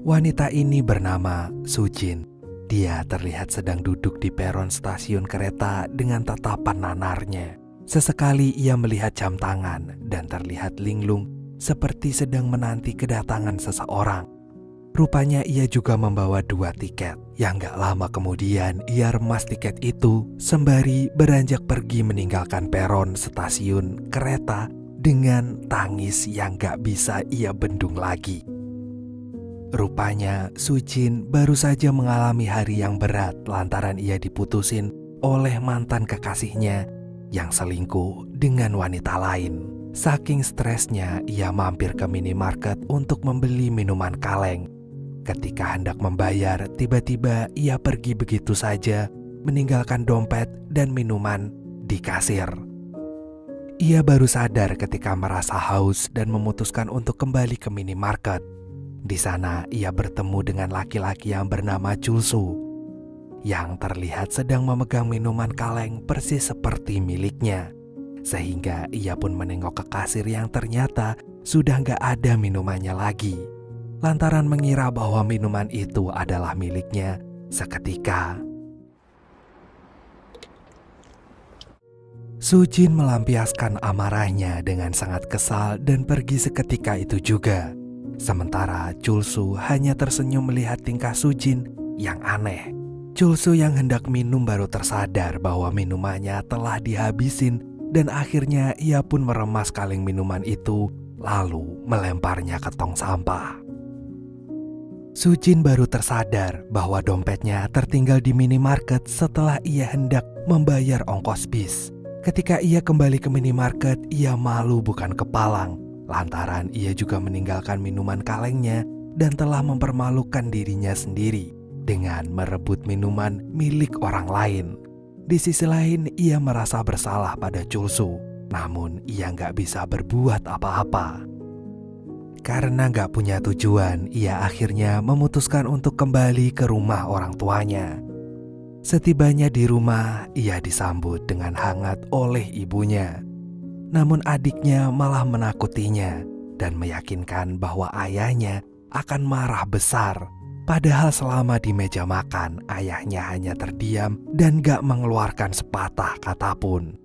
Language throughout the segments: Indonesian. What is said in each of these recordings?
Wanita ini bernama Sujin. Dia terlihat sedang duduk di peron stasiun kereta dengan tatapan nanarnya. Sesekali ia melihat jam tangan dan terlihat linglung seperti sedang menanti kedatangan seseorang. Rupanya ia juga membawa 2 tiket. Yang gak lama kemudian ia remas tiket itu sembari beranjak pergi meninggalkan peron stasiun kereta dengan tangis yang gak bisa ia bendung lagi. Rupanya Sujin baru saja mengalami hari yang berat lantaran ia diputusin oleh mantan kekasihnya yang selingkuh dengan wanita lain. Saking stresnya ia mampir ke minimarket untuk membeli minuman kaleng. Ketika hendak membayar, tiba-tiba ia pergi begitu saja meninggalkan dompet dan minuman di kasir. Ia baru sadar ketika merasa haus dan memutuskan untuk kembali ke minimarket. Di sana ia bertemu dengan laki-laki yang bernama Chulsu yang terlihat sedang memegang minuman kaleng persis seperti miliknya. Sehingga ia pun menengok ke kasir yang ternyata sudah gak ada minumannya lagi. Lantaran mengira bahwa minuman itu adalah miliknya seketika. Sujin melampiaskan amarahnya dengan sangat kesal dan pergi seketika itu juga. Sementara Chulsu hanya tersenyum melihat tingkah Sujin yang aneh. Chulsu yang hendak minum baru tersadar bahwa minumannya telah dihabisin dan akhirnya ia pun meremas kaleng minuman itu lalu melemparnya ke tong sampah. Sujin baru tersadar bahwa dompetnya tertinggal di minimarket setelah ia hendak membayar ongkos bis. Ketika ia kembali ke minimarket, ia malu bukan kepalang. Lantaran ia juga meninggalkan minuman kalengnya dan telah mempermalukan dirinya sendiri dengan merebut minuman milik orang lain. Di sisi lain ia merasa bersalah pada Chulsu, namun ia gak bisa berbuat apa-apa. Karena gak punya tujuan, ia akhirnya memutuskan untuk kembali ke rumah orang tuanya. Setibanya di rumah, ia disambut dengan hangat oleh ibunya. Namun adiknya malah menakutinya dan meyakinkan bahwa ayahnya akan marah besar. Padahal selama di meja makan, ayahnya hanya terdiam dan gak mengeluarkan sepatah kata pun.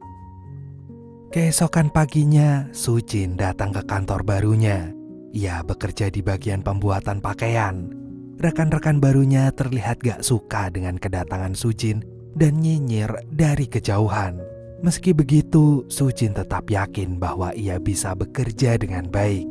Keesokan paginya, Sujin datang ke kantor barunya. Ia bekerja di bagian pembuatan pakaian. Rekan-rekan barunya terlihat gak suka dengan kedatangan Sujin dan nyinyir dari kejauhan. Meski begitu, Sujin tetap yakin bahwa ia bisa bekerja dengan baik.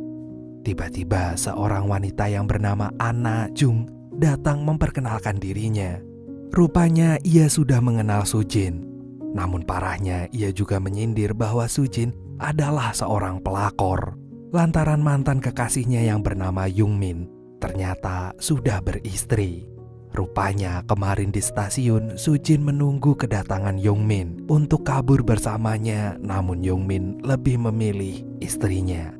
Tiba-tiba seorang wanita yang bernama Anna Jung datang memperkenalkan dirinya. Rupanya ia sudah mengenal Sujin. Namun parahnya ia juga menyindir bahwa Sujin adalah seorang pelakor. Lantaran mantan kekasihnya yang bernama Yungmin ternyata sudah beristri. Rupanya kemarin di stasiun, Sujin menunggu kedatangan Yongmin untuk kabur bersamanya, namun Yongmin lebih memilih istrinya.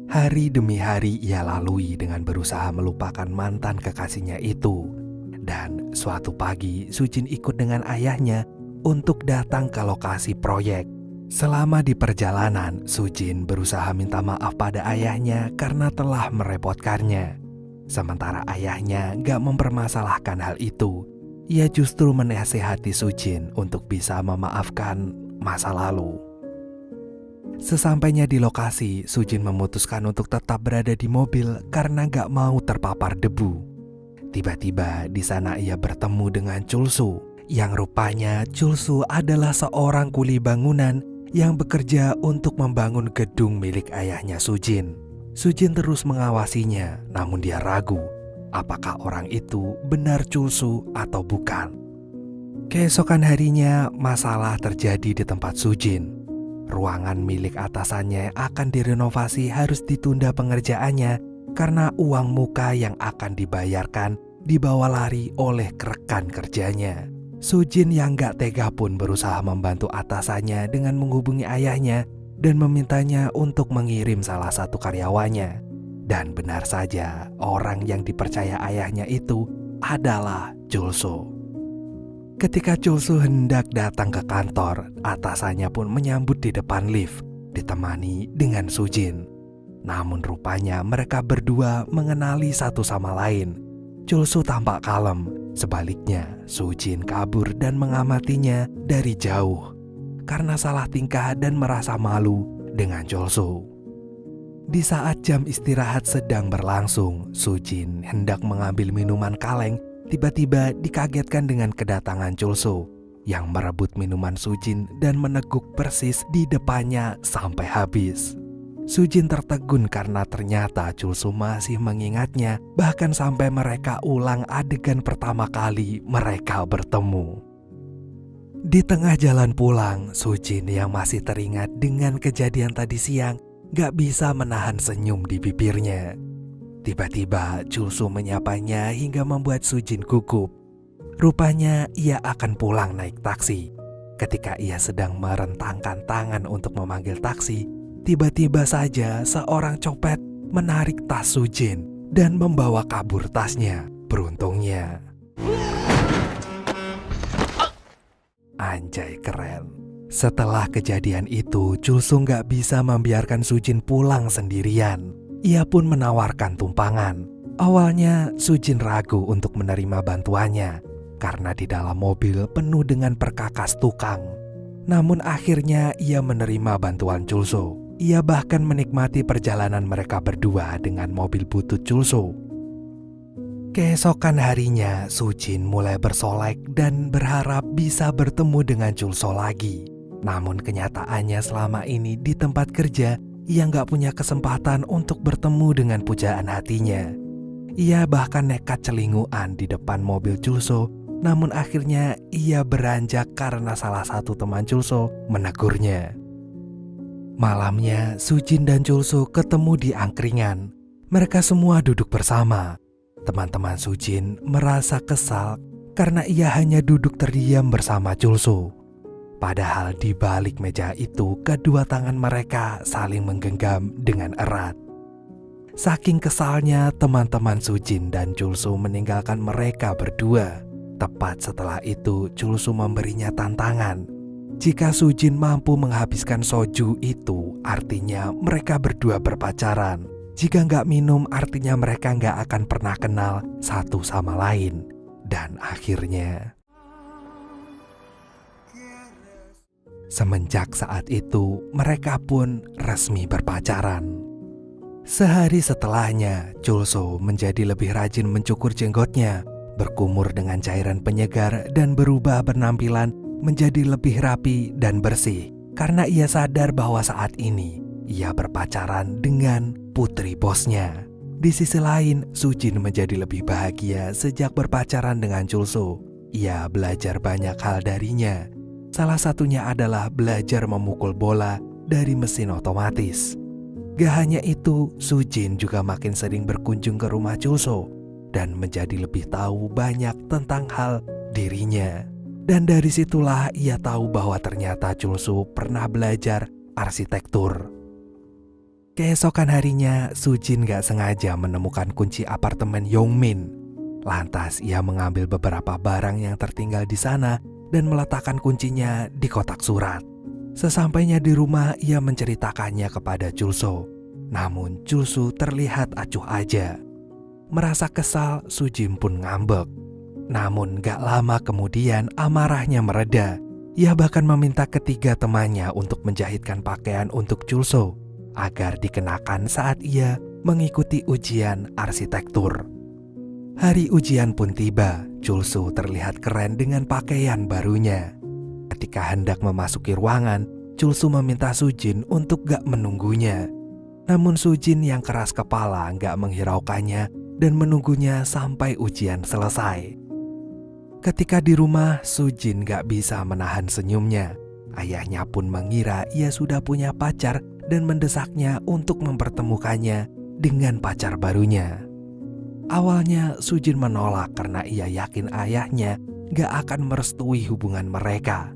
Hari demi hari ia lalui dengan berusaha melupakan mantan kekasihnya itu. Dan suatu pagi Sujin ikut dengan ayahnya untuk datang ke lokasi proyek. Selama di perjalanan, Sujin berusaha minta maaf pada ayahnya karena telah merepotkannya. Sementara ayahnya gak mempermasalahkan hal itu. Ia justru menasehati Sujin untuk bisa memaafkan masa lalu. Sesampainya di lokasi, Sujin memutuskan untuk tetap berada di mobil karena gak mau terpapar debu. Tiba-tiba di sana ia bertemu dengan Chulsu, yang rupanya Chulsu adalah seorang kuli bangunan yang bekerja untuk membangun gedung milik ayahnya Sujin. Sujin terus mengawasinya, namun dia ragu apakah orang itu benar Chulsu atau bukan. Keesokan harinya, masalah terjadi di tempat Sujin. Ruangan milik atasannya akan direnovasi harus ditunda pengerjaannya karena uang muka yang akan dibayarkan dibawa lari oleh rekan kerjanya. Sujin yang gak tega pun berusaha membantu atasannya dengan menghubungi ayahnya dan memintanya untuk mengirim salah satu karyawannya. Dan benar saja, orang yang dipercaya ayahnya itu adalah Chulsu. Ketika Chulsu hendak datang ke kantor, atasannya pun menyambut di depan lift, ditemani dengan Sujin. Namun rupanya mereka berdua mengenali satu sama lain. Chulsu tampak kalem. Sebaliknya, Sujin kabur dan mengamatinya dari jauh karena salah tingkah dan merasa malu dengan Chulsu. Di saat jam istirahat sedang berlangsung, Sujin hendak mengambil minuman kaleng. Tiba-tiba dikagetkan dengan kedatangan Chulsu yang merebut minuman Sujin dan meneguk persis di depannya sampai habis. Sujin tertegun karena ternyata Chulsu masih mengingatnya, bahkan sampai mereka ulang adegan pertama kali mereka bertemu. Di tengah jalan pulang, Sujin yang masih teringat dengan kejadian tadi siang gak bisa menahan senyum di bibirnya. Tiba-tiba Chulsu menyapanya hingga membuat Sujin gugup. Rupanya ia akan pulang naik taksi. Ketika ia sedang merentangkan tangan untuk memanggil taksi, tiba-tiba saja seorang copet menarik tas Sujin dan membawa kabur tasnya. Beruntungnya, anjay keren. Setelah kejadian itu, Chulsu gak bisa membiarkan Sujin pulang sendirian. Ia pun menawarkan tumpangan. Awalnya Sujin ragu untuk menerima bantuannya karena di dalam mobil penuh dengan perkakas tukang. Namun akhirnya ia menerima bantuan Chulsu. Ia bahkan menikmati perjalanan mereka berdua dengan mobil butut Chulsu. Keesokan harinya, Sujin mulai bersolek dan berharap bisa bertemu dengan Chulsu lagi. Namun kenyataannya selama ini di tempat kerja, ia gak punya kesempatan untuk bertemu dengan pujaan hatinya. Ia bahkan nekat celinguan di depan mobil Chulsu, namun akhirnya ia beranjak karena salah satu teman Chulsu menegurnya. Malamnya, Sujin dan Chulsu ketemu di angkringan. Mereka semua duduk bersama. Teman-teman Sujin merasa kesal karena ia hanya duduk terdiam bersama Chulsu. Padahal di balik meja itu, kedua tangan mereka saling menggenggam dengan erat. Saking kesalnya, teman-teman Sujin dan Chulsu meninggalkan mereka berdua. Tepat setelah itu, Chulsu memberinya tantangan. Jika Sujin mampu menghabiskan soju itu, artinya mereka berdua berpacaran. Jika nggak minum, artinya mereka nggak akan pernah kenal satu sama lain. Dan akhirnya, semenjak saat itu, mereka pun resmi berpacaran. Sehari setelahnya, Chulsu menjadi lebih rajin mencukur jenggotnya, berkumur dengan cairan penyegar, dan berubah penampilan menjadi lebih rapi dan bersih. Karena ia sadar bahwa saat ini ia berpacaran dengan putri bosnya. Di sisi lain, Sujin menjadi lebih bahagia sejak berpacaran dengan Chulsu. Ia belajar banyak hal darinya. Salah satunya adalah belajar memukul bola dari mesin otomatis. Gak hanya itu, Sujin juga makin sering berkunjung ke rumah Chulsu dan menjadi lebih tahu banyak tentang hal dirinya. Dan dari situlah ia tahu bahwa ternyata Chulsu pernah belajar arsitektur. Keesokan harinya, Sujin gak sengaja menemukan kunci apartemen Yongmin. Lantas ia mengambil beberapa barang yang tertinggal di sana dan meletakkan kuncinya di kotak surat. Sesampainya di rumah, ia menceritakannya kepada Chulsu. Namun Chulsu terlihat acuh aja. Merasa kesal, Sujin pun ngambek. Namun gak lama kemudian amarahnya mereda. Ia bahkan meminta ketiga temannya untuk menjahitkan pakaian untuk Chulsu agar dikenakan saat ia mengikuti ujian arsitektur. Hari ujian pun tiba. Chulsu terlihat keren dengan pakaian barunya. Ketika hendak memasuki ruangan, Chulsu meminta Sujin untuk gak menunggunya. Namun Sujin yang keras kepala gak menghiraukannya dan menunggunya sampai ujian selesai. Ketika di rumah, Sujin gak bisa menahan senyumnya. Ayahnya pun mengira ia sudah punya pacar dan mendesaknya untuk mempertemukannya dengan pacar barunya. Awalnya Sujin menolak karena ia yakin ayahnya gak akan merestui hubungan mereka.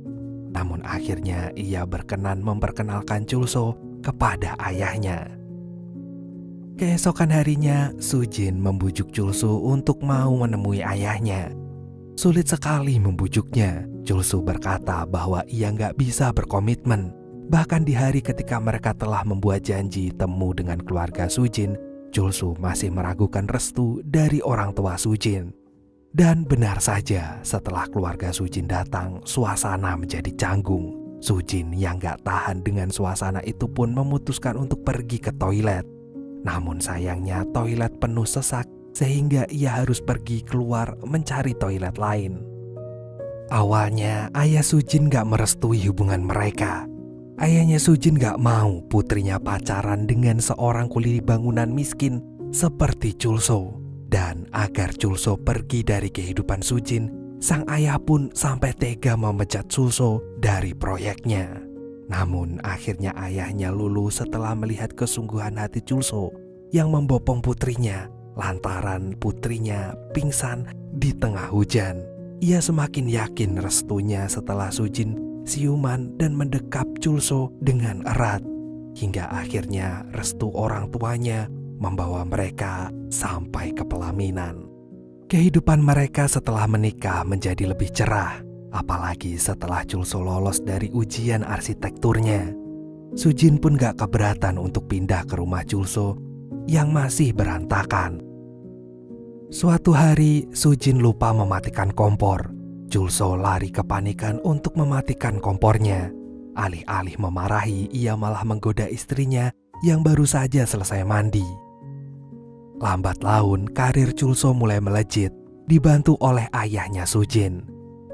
Namun akhirnya ia berkenan memperkenalkan Chulsu kepada ayahnya. Keesokan harinya, Sujin membujuk Chulsu untuk mau menemui ayahnya. Sulit sekali membujuknya. Chulsu berkata bahwa ia gak bisa berkomitmen. Bahkan di hari ketika mereka telah membuat janji temu dengan keluarga Sujin, Chulsu masih meragukan restu dari orang tua Sujin. Dan benar saja, setelah keluarga Sujin datang, suasana menjadi canggung. Sujin yang gak tahan dengan suasana itu pun memutuskan untuk pergi ke toilet. Namun sayangnya toilet penuh sesak sehingga ia harus pergi keluar mencari toilet lain. Awalnya ayah Sujin gak merestui hubungan mereka. Ayahnya Sujin gak mau putrinya pacaran dengan seorang kuli bangunan miskin seperti Chulso. Dan agar Chulso pergi dari kehidupan Sujin, sang ayah pun sampai tega memecat Chulso dari proyeknya. Namun akhirnya ayahnya luluh setelah melihat kesungguhan hati Chulso yang membopong putrinya lantaran putrinya pingsan di tengah hujan. Ia semakin yakin restunya setelah Sujin siuman dan mendekap Chulso dengan erat. Hingga akhirnya restu orang tuanya membawa mereka sampai ke pelaminan. Kehidupan mereka setelah menikah menjadi lebih cerah, apalagi setelah Chulso lolos dari ujian arsitekturnya. Sujin pun gak keberatan untuk pindah ke rumah Chulso yang masih berantakan. Suatu hari Sujin lupa mematikan kompor. Chulso lari kepanikan untuk mematikan kompornya. Alih-alih memarahi, ia malah menggoda istrinya yang baru saja selesai mandi. Lambat laun, karir Chulso mulai melejit, dibantu oleh ayahnya Sujin.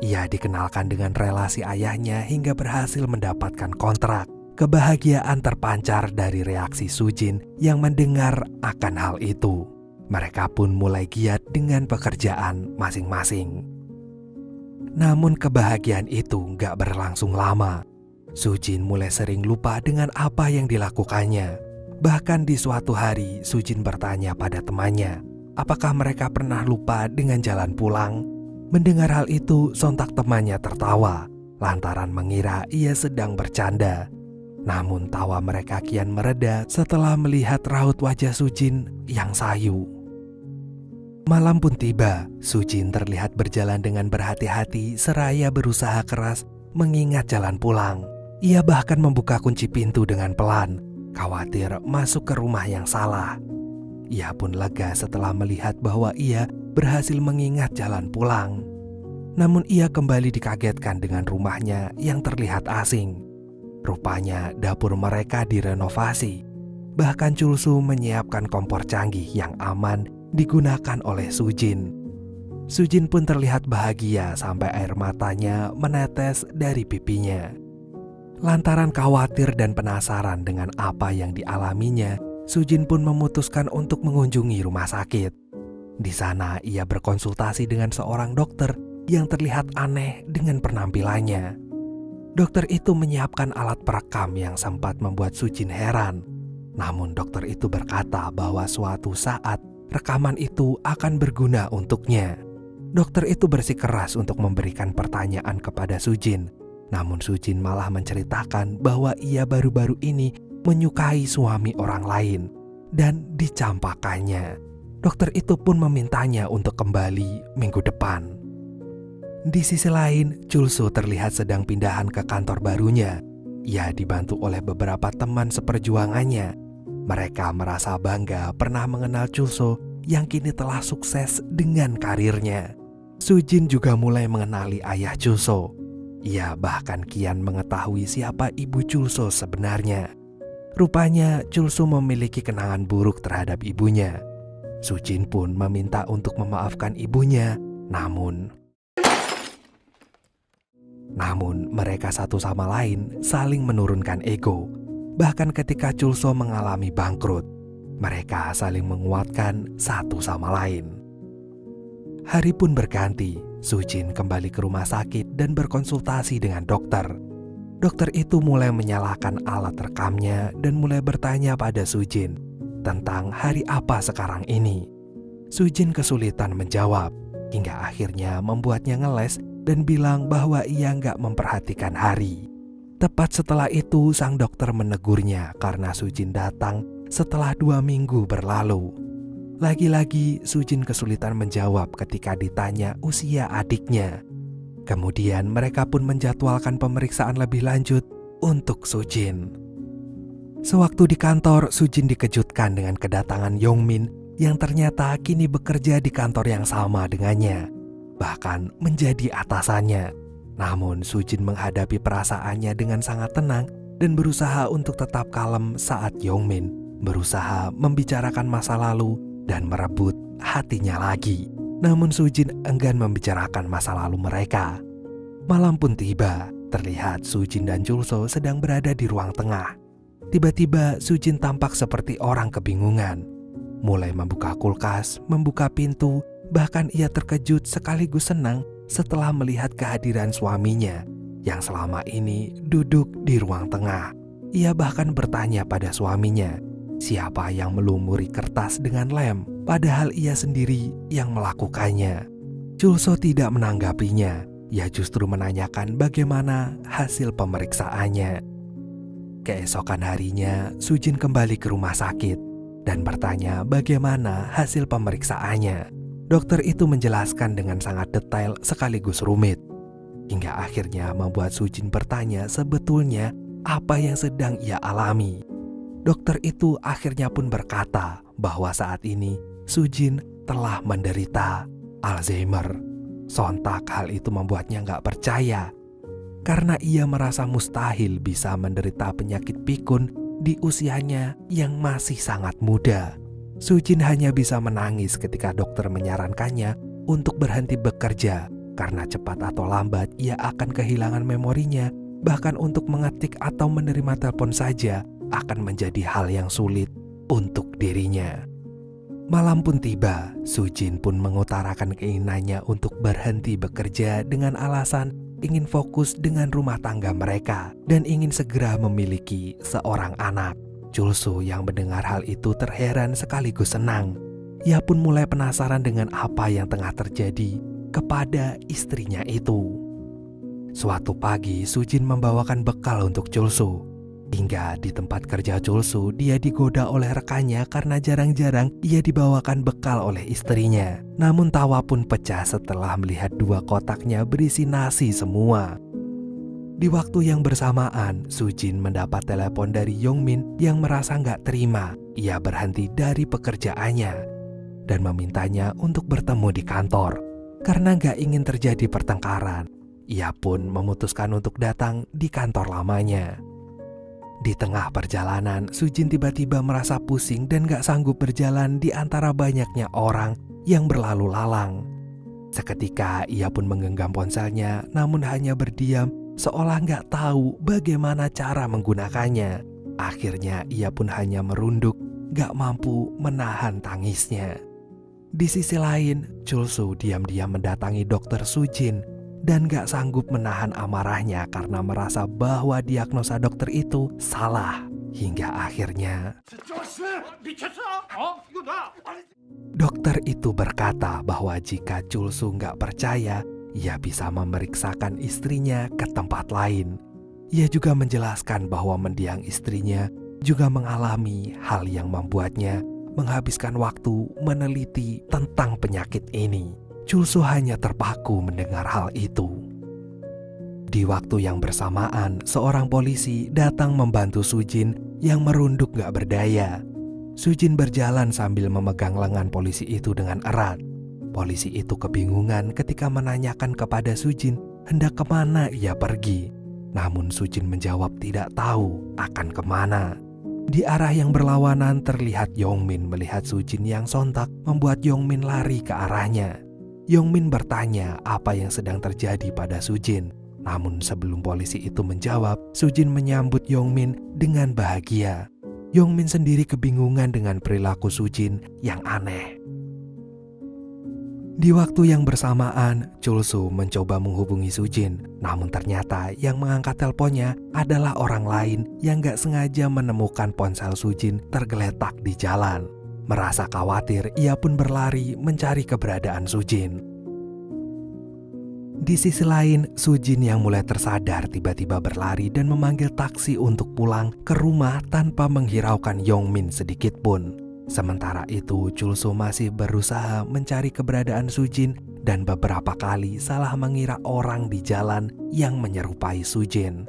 Ia dikenalkan dengan relasi ayahnya hingga berhasil mendapatkan kontrak. Kebahagiaan terpancar dari reaksi Sujin yang mendengar akan hal itu. Mereka pun mulai giat dengan pekerjaan masing-masing. Namun kebahagiaan itu gak berlangsung lama. Sujin mulai sering lupa dengan apa yang dilakukannya. Bahkan di suatu hari, Sujin bertanya pada temannya, apakah mereka pernah lupa dengan jalan pulang? Mendengar hal itu, sontak temannya tertawa, lantaran mengira ia sedang bercanda. Namun tawa mereka kian mereda setelah melihat raut wajah Sujin yang sayu. Malam pun tiba, Sujin terlihat berjalan dengan berhati-hati seraya berusaha keras mengingat jalan pulang. Ia bahkan membuka kunci pintu dengan pelan, khawatir masuk ke rumah yang salah. Ia pun lega setelah melihat bahwa ia berhasil mengingat jalan pulang. Namun ia kembali dikagetkan dengan rumahnya yang terlihat asing. Rupanya dapur mereka direnovasi. Bahkan Chulso menyiapkan kompor canggih yang aman digunakan oleh Sujin. Sujin pun terlihat bahagia sampai air matanya menetes dari pipinya. Lantaran khawatir dan penasaran dengan apa yang dialaminya, Sujin pun memutuskan untuk mengunjungi rumah sakit. Di sana ia berkonsultasi dengan seorang dokter yang terlihat aneh dengan penampilannya. Dokter itu menyiapkan alat perekam yang sempat membuat Sujin heran. Namun dokter itu berkata bahwa suatu saat rekaman itu akan berguna untuknya. Dokter itu bersikeras untuk memberikan pertanyaan kepada Sujin. Namun Sujin malah menceritakan bahwa ia baru-baru ini menyukai suami orang lain dan dicampakannya. Dokter itu pun memintanya untuk kembali minggu depan. Di sisi lain, Chulso terlihat sedang pindahan ke kantor barunya. Ia dibantu oleh beberapa teman seperjuangannya. Mereka merasa bangga pernah mengenal Chulso yang kini telah sukses dengan karirnya. Sujin juga mulai mengenali ayah Chulso. Ia bahkan kian mengetahui siapa ibu Chulso sebenarnya. Rupanya Chulso memiliki kenangan buruk terhadap ibunya. Sujin pun meminta untuk memaafkan ibunya, namun mereka satu sama lain saling menurunkan ego. Bahkan ketika Chulso mengalami bangkrut, mereka saling menguatkan satu sama lain. Hari pun berganti. Sujin kembali ke rumah sakit dan berkonsultasi dengan dokter. Dokter itu mulai menyalakan alat rekamnya dan mulai bertanya pada Sujin tentang hari apa sekarang ini. Sujin kesulitan menjawab, hingga akhirnya membuatnya ngeles dan bilang bahwa ia nggak memperhatikan hari. Tepat setelah itu sang dokter menegurnya karena Sujin datang setelah 2 minggu berlalu. Lagi-lagi Sujin kesulitan menjawab ketika ditanya usia adiknya. Kemudian mereka pun menjadwalkan pemeriksaan lebih lanjut untuk Sujin. Sewaktu di kantor, Sujin dikejutkan dengan kedatangan Yongmin yang ternyata kini bekerja di kantor yang sama dengannya, bahkan menjadi atasannya. Namun Sujin menghadapi perasaannya dengan sangat tenang dan berusaha untuk tetap kalem saat Yongmin berusaha membicarakan masa lalu dan merebut hatinya lagi. Namun Sujin enggan membicarakan masa lalu mereka. Malam pun tiba, terlihat Sujin dan Chulso sedang berada di ruang tengah. Tiba-tiba Sujin tampak seperti orang kebingungan. Mulai membuka kulkas, membuka pintu, bahkan ia terkejut sekaligus senang setelah melihat kehadiran suaminya yang selama ini duduk di ruang tengah. Ia bahkan bertanya pada suaminya, siapa yang melumuri kertas dengan lem, padahal ia sendiri yang melakukannya. Chulso tidak menanggapinya, ia justru menanyakan bagaimana hasil pemeriksaannya. Keesokan harinya, Sujin kembali ke rumah sakit dan bertanya bagaimana hasil pemeriksaannya. Dokter itu menjelaskan dengan sangat detail sekaligus rumit, hingga akhirnya membuat Sujin bertanya sebetulnya apa yang sedang ia alami. Dokter itu akhirnya pun berkata bahwa saat ini Sujin telah menderita Alzheimer. Sontak hal itu membuatnya gak percaya, karena ia merasa mustahil bisa menderita penyakit pikun di usianya yang masih sangat muda. Sujin hanya bisa menangis ketika dokter menyarankannya untuk berhenti bekerja, karena cepat atau lambat ia akan kehilangan memorinya. Bahkan untuk mengetik atau menerima telepon saja akan menjadi hal yang sulit untuk dirinya. Malam pun tiba, Sujin pun mengutarakan keinginannya untuk berhenti bekerja dengan alasan ingin fokus dengan rumah tangga mereka dan ingin segera memiliki seorang anak. Chulso yang mendengar hal itu terheran sekaligus senang. Ia pun mulai penasaran dengan apa yang tengah terjadi kepada istrinya itu. Suatu pagi, Sujin membawakan bekal untuk Chulso. Hingga di tempat kerja Chulso, dia digoda oleh rekannya karena jarang-jarang ia dibawakan bekal oleh istrinya. Namun tawa pun pecah setelah melihat 2 kotaknya berisi nasi semua. Di waktu yang bersamaan, Sujin mendapat telepon dari Yongmin yang merasa nggak terima. Ia berhenti dari pekerjaannya dan memintanya untuk bertemu di kantor. Karena nggak ingin terjadi pertengkaran, ia pun memutuskan untuk datang di kantor lamanya. Di tengah perjalanan, Sujin tiba-tiba merasa pusing dan gak sanggup berjalan di antara banyaknya orang yang berlalu lalang. Seketika ia pun menggenggam ponselnya, namun hanya berdiam seolah gak tahu bagaimana cara menggunakannya. Akhirnya ia pun hanya merunduk, gak mampu menahan tangisnya. Di sisi lain, Chulso diam-diam mendatangi dokter Sujin dan gak sanggup menahan amarahnya karena merasa bahwa diagnosa dokter itu salah. Hingga akhirnya dokter itu berkata bahwa jika Chulso gak percaya, ia bisa memeriksakan istrinya ke tempat lain. Ia juga menjelaskan bahwa mendiang istrinya juga mengalami hal yang membuatnya menghabiskan waktu meneliti tentang penyakit ini. Chulso hanya terpaku mendengar hal itu. Di waktu yang bersamaan, seorang polisi datang membantu Sujin yang merunduk gak berdaya. Sujin berjalan sambil memegang lengan polisi itu dengan erat. Polisi itu kebingungan ketika menanyakan kepada Sujin hendak kemana ia pergi. Namun Sujin menjawab tidak tahu akan kemana. Di arah yang berlawanan terlihat Yongmin melihat Sujin yang sontak membuat Yongmin lari ke arahnya. Yongmin bertanya apa yang sedang terjadi pada Sujin. Namun sebelum polisi itu menjawab, Sujin menyambut Yongmin dengan bahagia. Yongmin sendiri kebingungan dengan perilaku Sujin yang aneh. Di waktu yang bersamaan, Chulso mencoba menghubungi Sujin. Namun ternyata yang mengangkat teleponnya adalah orang lain yang gak sengaja menemukan ponsel Sujin tergeletak di jalan. Merasa khawatir, ia pun berlari mencari keberadaan Sujin. Di sisi lain, Sujin yang mulai tersadar tiba-tiba berlari dan memanggil taksi untuk pulang ke rumah tanpa menghiraukan Yongmin sedikit pun. Sementara itu, Chulso masih berusaha mencari keberadaan Sujin dan beberapa kali salah mengira orang di jalan yang menyerupai Sujin.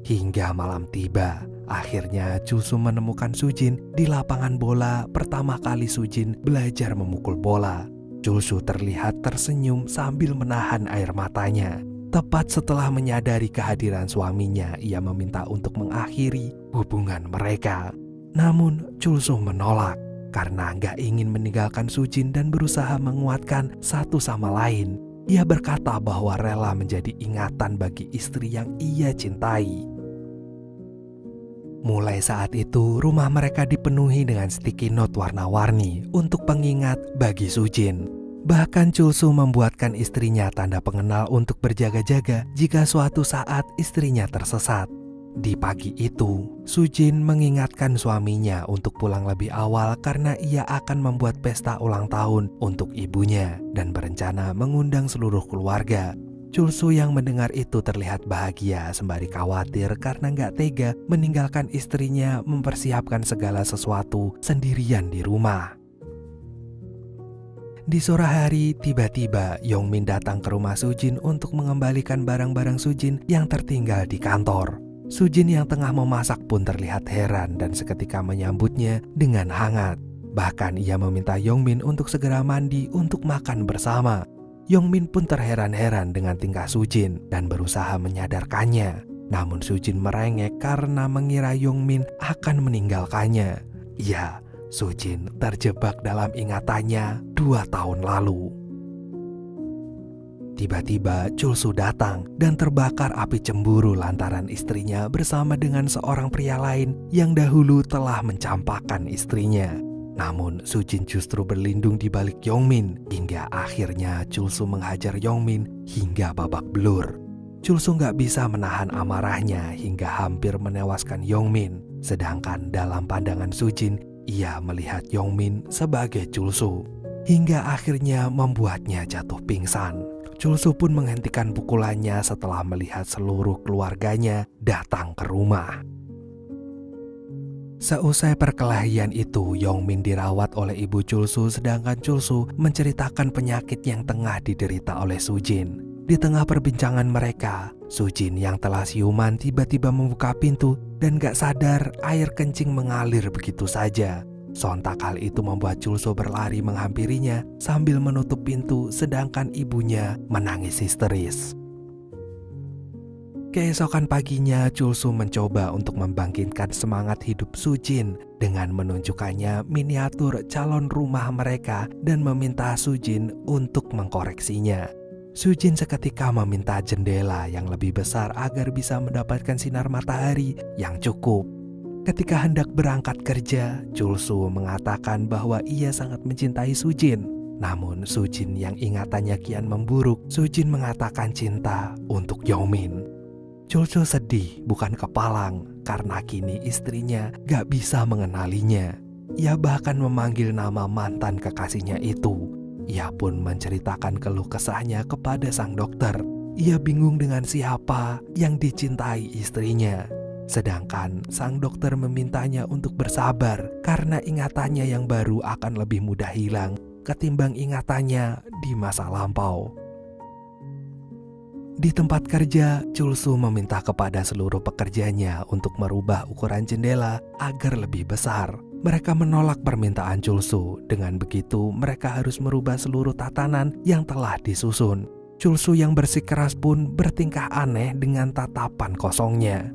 Hingga malam tiba, akhirnya Chulsu menemukan Sujin di lapangan bola pertama kali Sujin belajar memukul bola. Chulsu terlihat tersenyum sambil menahan air matanya. Tepat setelah menyadari kehadiran suaminya, ia meminta untuk mengakhiri hubungan mereka. Namun Chulsu menolak karena nggak ingin meninggalkan Sujin dan berusaha menguatkan satu sama lain. Ia berkata bahwa rela menjadi ingatan bagi istri yang ia cintai. Mulai saat itu, rumah mereka dipenuhi dengan sticky note warna-warni untuk pengingat bagi Sujin. Bahkan Chulsu membuatkan istrinya tanda pengenal untuk berjaga-jaga jika suatu saat istrinya tersesat. Di pagi itu, Sujin mengingatkan suaminya untuk pulang lebih awal karena ia akan membuat pesta ulang tahun untuk ibunya dan berencana mengundang seluruh keluarga. Chulsu yang mendengar itu terlihat bahagia sembari khawatir karena gak tega meninggalkan istrinya mempersiapkan segala sesuatu sendirian di rumah. Di sore hari, tiba-tiba Yongmin datang ke rumah Sujin untuk mengembalikan barang-barang Sujin yang tertinggal di kantor. Sujin yang tengah memasak pun terlihat heran dan seketika menyambutnya dengan hangat. Bahkan ia meminta Yongmin untuk segera mandi untuk makan bersama. Yongmin pun terheran-heran dengan tingkah Sujin dan berusaha menyadarkannya. Namun Sujin merengek karena mengira Yongmin akan meninggalkannya. Ya, Sujin terjebak dalam ingatannya 2 tahun lalu. Tiba-tiba Chulsu datang dan terbakar api cemburu lantaran istrinya bersama dengan seorang pria lain yang dahulu telah mencampakkan istrinya. Namun Sujin justru berlindung di balik Yongmin hingga akhirnya Chulsu menghajar Yongmin hingga babak belur. Chulsu gak bisa menahan amarahnya hingga hampir menewaskan Yongmin. Sedangkan dalam pandangan Sujin, ia melihat Yongmin sebagai Chulsu hingga akhirnya membuatnya jatuh pingsan. Chulsu pun menghentikan pukulannya setelah melihat seluruh keluarganya datang ke rumah. Seusai perkelahian itu, Yongmin dirawat oleh ibu Chulsu sedangkan Chulsu menceritakan penyakit yang tengah diderita oleh Sujin. Di tengah perbincangan mereka, Sujin yang telah siuman tiba-tiba membuka pintu dan gak sadar air kencing mengalir begitu saja. Sontak hal itu membuat Chulsu berlari menghampirinya sambil menutup pintu sedangkan ibunya menangis histeris. Keesokan paginya, Chulsu mencoba untuk membangkitkan semangat hidup Sujin dengan menunjukkannya miniatur calon rumah mereka dan meminta Sujin untuk mengkoreksinya. Sujin seketika meminta jendela yang lebih besar agar bisa mendapatkan sinar matahari yang cukup. Ketika hendak berangkat kerja, Chulsu mengatakan bahwa ia sangat mencintai Sujin. Namun Sujin yang ingatannya kian memburuk, Sujin mengatakan cinta untuk Yongmin. Chulsu sedih bukan kepalang karena kini istrinya gak bisa mengenalinya. Ia bahkan memanggil nama mantan kekasihnya itu. Ia pun menceritakan keluh kesahnya kepada sang dokter. Ia bingung dengan siapa yang dicintai istrinya. Sedangkan sang dokter memintanya untuk bersabar karena ingatannya yang baru akan lebih mudah hilang ketimbang ingatannya di masa lampau. Di tempat kerja, Chulsu meminta kepada seluruh pekerjanya untuk merubah ukuran jendela agar lebih besar. Mereka menolak permintaan Chulsu. Dengan begitu, mereka harus merubah seluruh tatanan yang telah disusun. Chulsu yang bersikeras pun bertingkah aneh dengan tatapan kosongnya.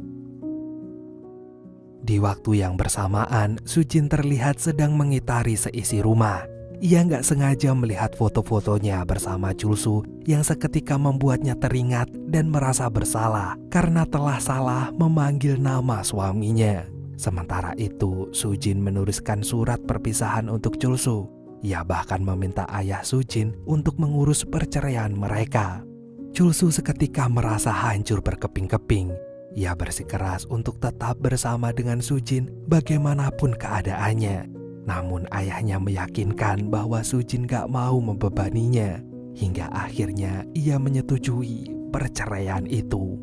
Di waktu yang bersamaan, Sujin terlihat sedang mengitari seisi rumah. Ia nggak sengaja melihat foto-fotonya bersama Chulsu yang seketika membuatnya teringat dan merasa bersalah karena telah salah memanggil nama suaminya. Sementara itu, Sujin menuliskan surat perpisahan untuk Chulsu. Ia bahkan meminta ayah Sujin untuk mengurus perceraian mereka. Chulsu seketika merasa hancur berkeping-keping. Ia bersikeras untuk tetap bersama dengan Sujin bagaimanapun keadaannya. Namun ayahnya meyakinkan bahwa Sujin gak mau membebaninya. Hingga akhirnya ia menyetujui perceraian itu.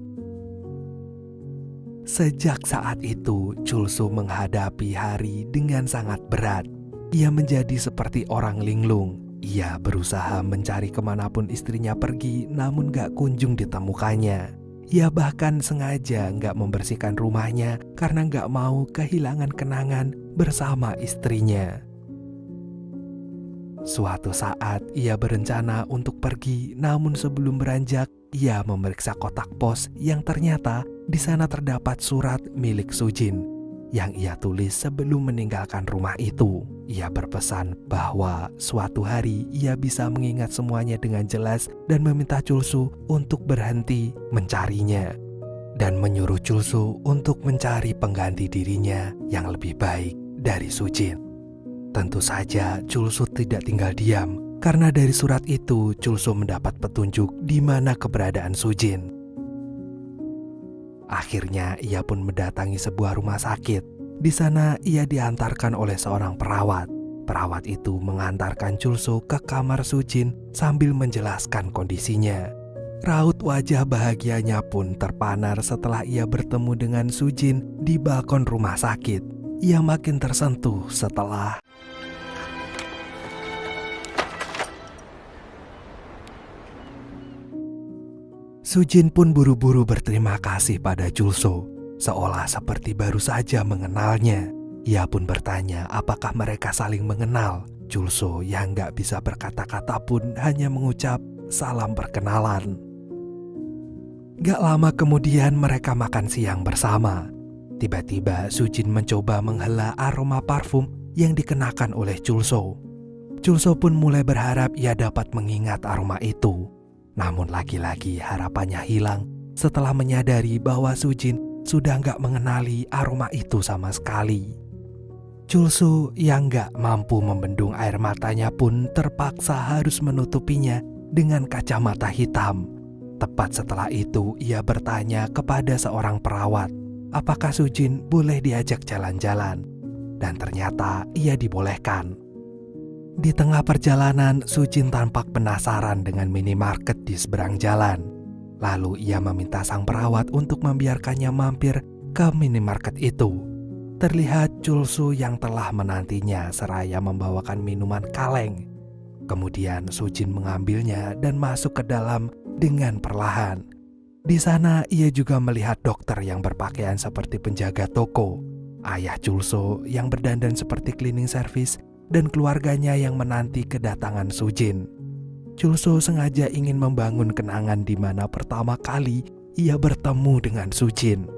Sejak saat itu, Chulsu menghadapi hari dengan sangat berat. Ia menjadi seperti orang linglung. Ia berusaha mencari kemanapun istrinya pergi namun gak kunjung ditemukannya. Ia bahkan sengaja nggak membersihkan rumahnya karena nggak mau kehilangan kenangan bersama istrinya. Suatu saat ia berencana untuk pergi, namun sebelum beranjak, ia memeriksa kotak pos yang ternyata di sana terdapat surat milik Sujin yang ia tulis sebelum meninggalkan rumah itu. Ia berpesan bahwa suatu hari ia bisa mengingat semuanya dengan jelas dan meminta Chulsu untuk berhenti mencarinya dan menyuruh Chulsu untuk mencari pengganti dirinya yang lebih baik dari Sujin. Tentu saja Chulsu tidak tinggal diam, karena dari surat itu Chulsu mendapat petunjuk di mana keberadaan Sujin. Akhirnya ia pun mendatangi sebuah rumah sakit. Di sana ia diantarkan oleh seorang perawat. Perawat itu mengantarkan Chulsu ke kamar Sujin sambil menjelaskan kondisinya. Raut wajah bahagianya pun terpanar setelah ia bertemu dengan Sujin di balkon rumah sakit. Ia makin tersentuh setelah Sujin pun buru-buru berterima kasih pada Chulsu, seolah seperti baru saja mengenalnya. Ia pun bertanya apakah mereka saling mengenal. Chulsu yang gak bisa berkata-kata pun hanya mengucap salam perkenalan. Gak lama kemudian mereka makan siang bersama. Tiba-tiba Sujin mencoba menghela aroma parfum yang dikenakan oleh Chulsu. Chulsu pun mulai berharap ia dapat mengingat aroma itu. Namun lagi-lagi harapannya hilang setelah menyadari bahwa Sujin sudah gak mengenali aroma itu sama sekali. Chulsu yang gak mampu membendung air matanya pun terpaksa harus menutupinya dengan kacamata hitam. Tepat setelah itu ia bertanya kepada seorang perawat, apakah Sujin boleh diajak jalan-jalan? Dan ternyata ia dibolehkan. Di tengah perjalanan, Sujin tampak penasaran dengan minimarket di seberang jalan. Lalu ia meminta sang perawat untuk membiarkannya mampir ke minimarket itu. Terlihat Chulsu yang telah menantinya seraya membawakan minuman kaleng. Kemudian Sujin mengambilnya dan masuk ke dalam dengan perlahan. Di sana ia juga melihat dokter yang berpakaian seperti penjaga toko, ayah Chulsu yang berdandan seperti cleaning service, dan keluarganya yang menanti kedatangan Sujin. Chulsu sengaja ingin membangun kenangan di mana pertama kali ia bertemu dengan Sujin.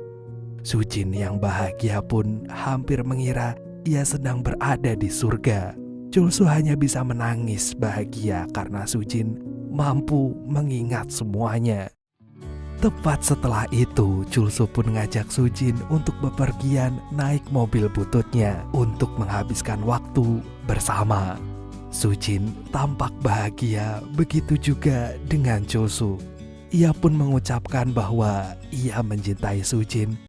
Sujin yang bahagia pun hampir mengira ia sedang berada di surga. Chulsu hanya bisa menangis bahagia karena Sujin mampu mengingat semuanya. Tepat setelah itu, Chulsu pun ngajak Sujin untuk bepergian naik mobil bututnya untuk menghabiskan waktu bersama. Sujin tampak bahagia, begitu juga dengan Chulsu. Ia pun mengucapkan bahwa ia mencintai Sujin